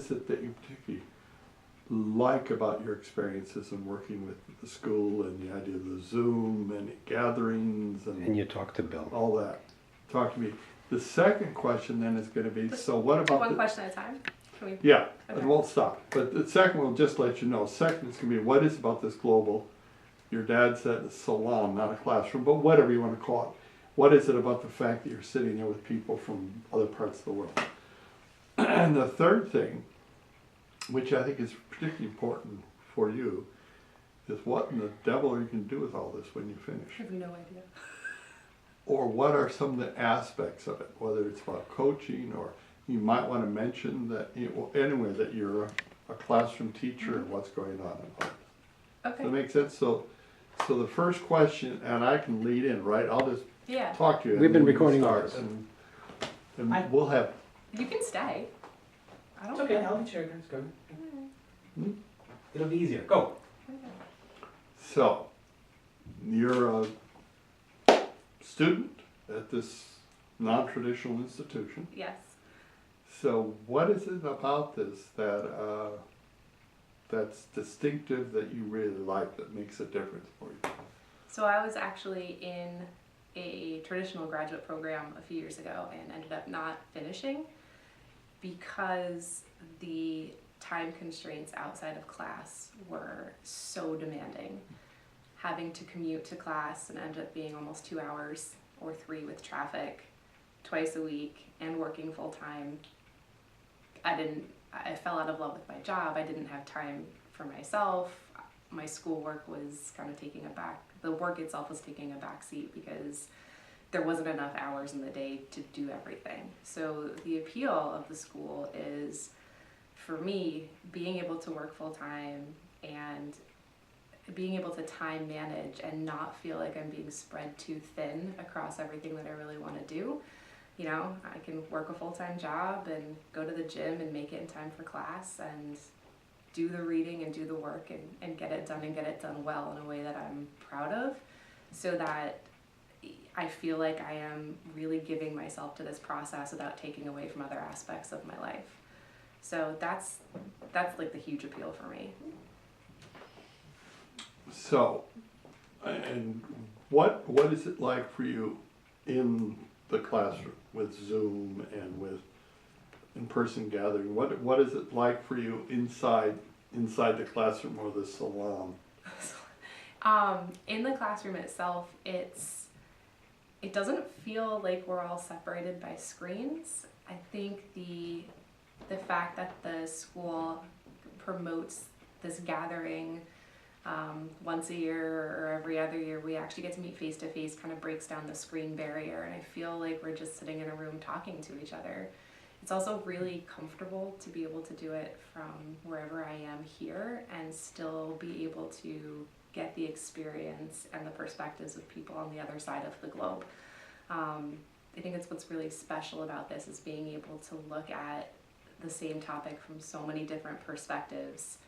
is it that you particularly like about your experiences in working with the school and the idea of the Zoom and gatherings And you talk to Bill. all that? Talk to me. The second question then is going to be, so what about one question at a time? Can we? Yeah, Okay. it won't stop. But the second will just let you know. Second is going to be, what is about this global, your dad said a salon, not a classroom, but whatever you want to call it. What is it about the fact that you're sitting there with people from other parts of the world? And the third thing, which I think is particularly important for you, is what in the devil are you going to do with all this when you finish? I have no idea. Or what are some of the aspects of it, whether it's about coaching, or you might want to mention that, anyway, that you're a classroom teacher and what's going on in life. Okay. Does that make sense? So the first question, and I can lead in, right? I'll just talk to you. We've been and then recording you all start, this. and we'll have. You can stay. I don't It's okay, care. I'll be sure. Let's go. Hmm? It'll be easier. Go. So, you're a student at this non-traditional institution. Yes. So what is it about this that that's distinctive, that you really like, that makes a difference for you? So I was actually in a traditional graduate program a few years ago and ended up not finishing because the time constraints outside of class were so demanding. Having to commute to class and ended up being almost 2 hours or 3 with traffic twice a week and working full time. I fell out of love with my job. I didn't have time for myself. My schoolwork was kind of the work itself was taking a back seat because there wasn't enough hours in the day to do everything. So the appeal of the school is, for me, being able to work full time and being able to time manage and not feel like I'm being spread too thin across everything that I really want to do. You know, I can work a full-time job and go to the gym and make it in time for class and do the reading and do the work and get it done well in a way that I'm proud of, so that I feel like I am really giving myself to this process without taking away from other aspects of my life. So that's like the huge appeal for me. So, and what is it like for you in the classroom with Zoom and with in-person gathering? What is it like for you inside the classroom or the salon? In the classroom itself, it doesn't feel like we're all separated by screens. I think the fact that the school promotes this gathering once a year or every other year, we actually get to meet face to face, kind of breaks down the screen barrier, and I feel like we're just sitting in a room talking to each other. It's also really comfortable to be able to do it from wherever I am here and still be able to get the experience and the perspectives of people on the other side of the globe. I think it's what's really special about this is being able to look at the same topic from so many different perspectives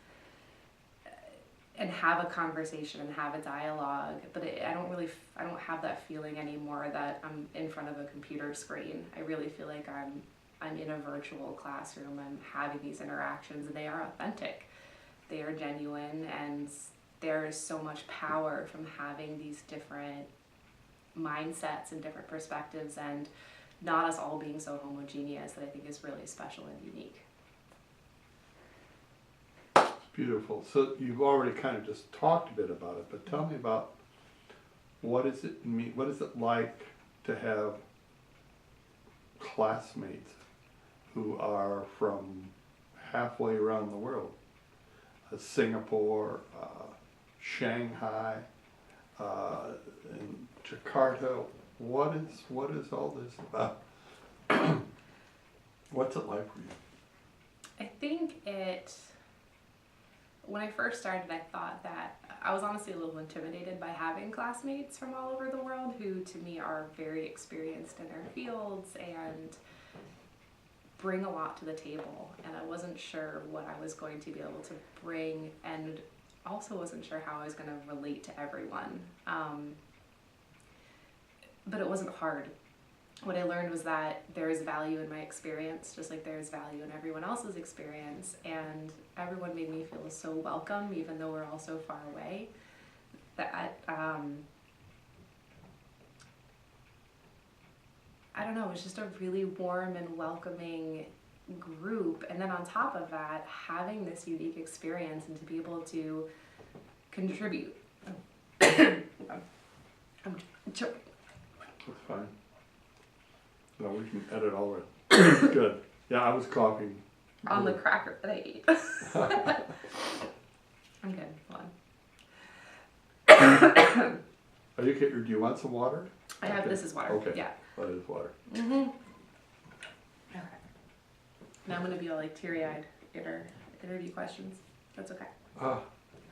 and have a conversation and have a dialogue, but I don't have that feeling anymore that I'm in front of a computer screen. I really feel like I'm in a virtual classroom. I'm having these interactions and they are authentic. They are genuine, and there is so much power from having these different mindsets and different perspectives and not us all being so homogeneous that I think is really special and unique. Beautiful. So you've already kind of just talked a bit about it, but tell me about what is it like to have classmates who are from halfway around the world? Singapore, Shanghai, and Jakarta. What is all this about? What's it like for you? I think when I first started, I thought that I was honestly a little intimidated by having classmates from all over the world who to me are very experienced in their fields and bring a lot to the table, and I wasn't sure what I was going to be able to bring, and also wasn't sure how I was going to relate to everyone. But it wasn't hard. what I learned was that there is value in my experience, just like there is value in everyone else's experience, and everyone made me feel so welcome, even though we're all so far away. That I don't know, it was just a really warm and welcoming group, and then on top of that, having this unique experience and to be able to contribute. I'm choking. That's fine. No, we can edit all of it. Good. Yeah, I was coughing. On the cracker that I ate. I'm good. Hold on. Are you okay? Do you want some water? I have, Okay. this is water. Okay. Yeah. That is water. Okay. Now I'm gonna be all like teary-eyed in our interview questions. That's okay.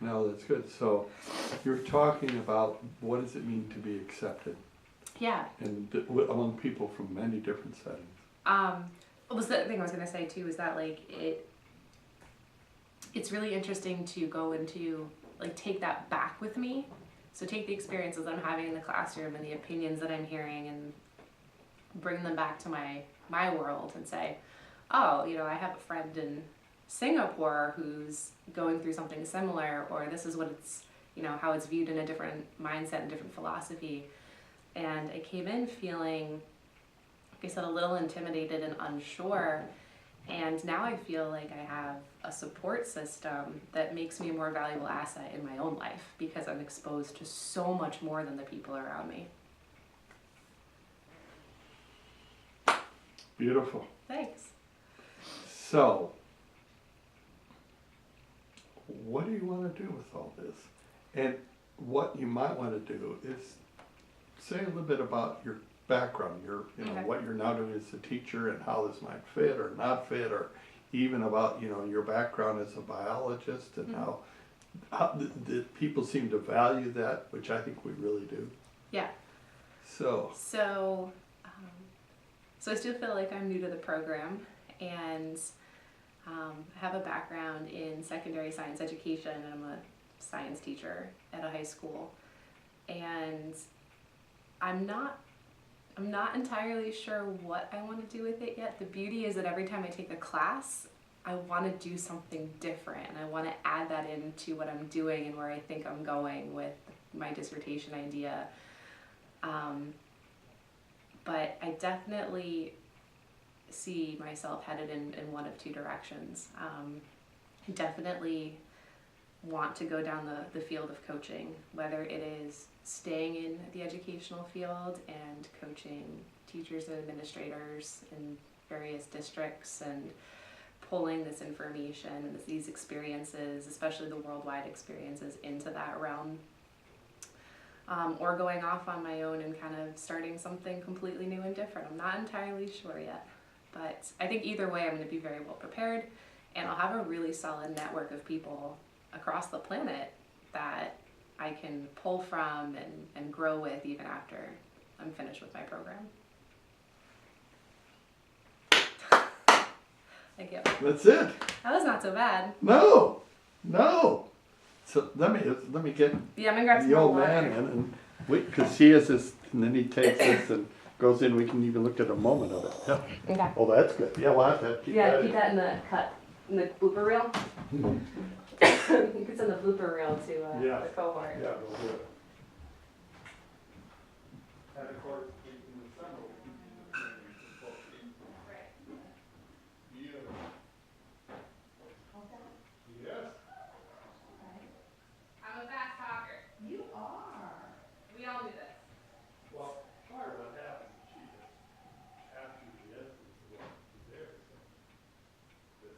No, that's good. So you're talking about what does it mean to be accepted Yeah. and among people from many different settings. Well, the thing I was gonna say too is that like it's really interesting to go into like take that back with me. So take the experiences I'm having in the classroom and the opinions that I'm hearing and bring them back to my world and say, oh, you know, I have a friend in Singapore who's going through something similar, or this is what it's, you know, how it's viewed in a different mindset and different philosophy. And I came in feeling, like I said, a little intimidated and unsure. And now I feel like I have a support system that makes me a more valuable asset in my own life because I'm exposed to so much more than the people around me. Beautiful. Thanks. So, what do you want to do with all this? And what you might want to do is say a little bit about your background, Okay. what you're now doing as a teacher and how this might fit or not fit, or even about, your background as a biologist and how the people seem to value that, which I think we really do. Yeah. So So I still feel like I'm new to the program, and have a background in secondary science education, and I'm a science teacher at a high school. And I'm not entirely sure what I want to do with it yet. The beauty is that every time I take a class, I want to do something different, and I want to add that into what I'm doing and where I think I'm going with my dissertation idea. But I definitely see myself headed in one of two directions. I definitely want to go down the field of coaching, whether it is staying in the educational field and coaching teachers and administrators in various districts and pulling this information and these experiences, especially the worldwide experiences, into that realm. Or going off on my own and kind of starting something completely new and different. I'm not entirely sure yet, but I think either way I'm going to be very well prepared, and I'll have a really solid network of people across the planet that I can pull from and grow with even after I'm finished with my program. Thank you. that's it. That was not so bad. No. So let me get Yeah, I'm gonna grab some the more old water. man in, and because he has this, and then he takes this and goes in. We can even look at a moment of it. Yeah. Okay. Oh, that's good. Yeah, we'll have to keep Yeah, that keep in. that in the cut, in the blooper reel. You could send the blooper reel to Yeah. the cohort. Yeah, we'll do it. And of course, in the summer, we can do the training for folks. Right. Beautiful. Yes. I'm a fast talker. You are. We all do this. Well, part of what happens is she just captures the essence of what is there. So this.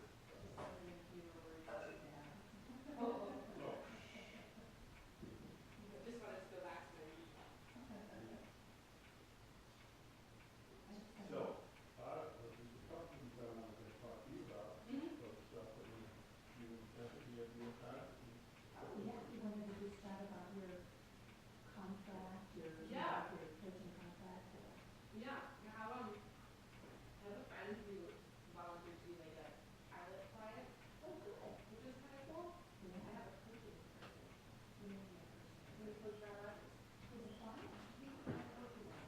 I just wanted to go back to my So, there's a couple things I wanted to talk to you about. So stuff that you definitely have your time. Oh, yeah, you wanted to just chat about your contract, your coaching contract? Yeah, I have a friend who volunteered to be like a pilot client, Oh, good. which is kind of cool. Yeah. I have a coaching person. You know that person. I'm gonna coach our lessons. Who's a client? You can coach you on.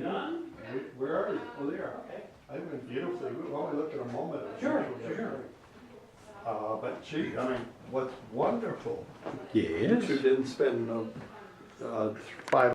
done. Where are you? Oh, there. Okay. I went beautifully. We only look at a moment. Sure, sure. But gee, I mean, what's wonderful. Yes. You two didn't spend 5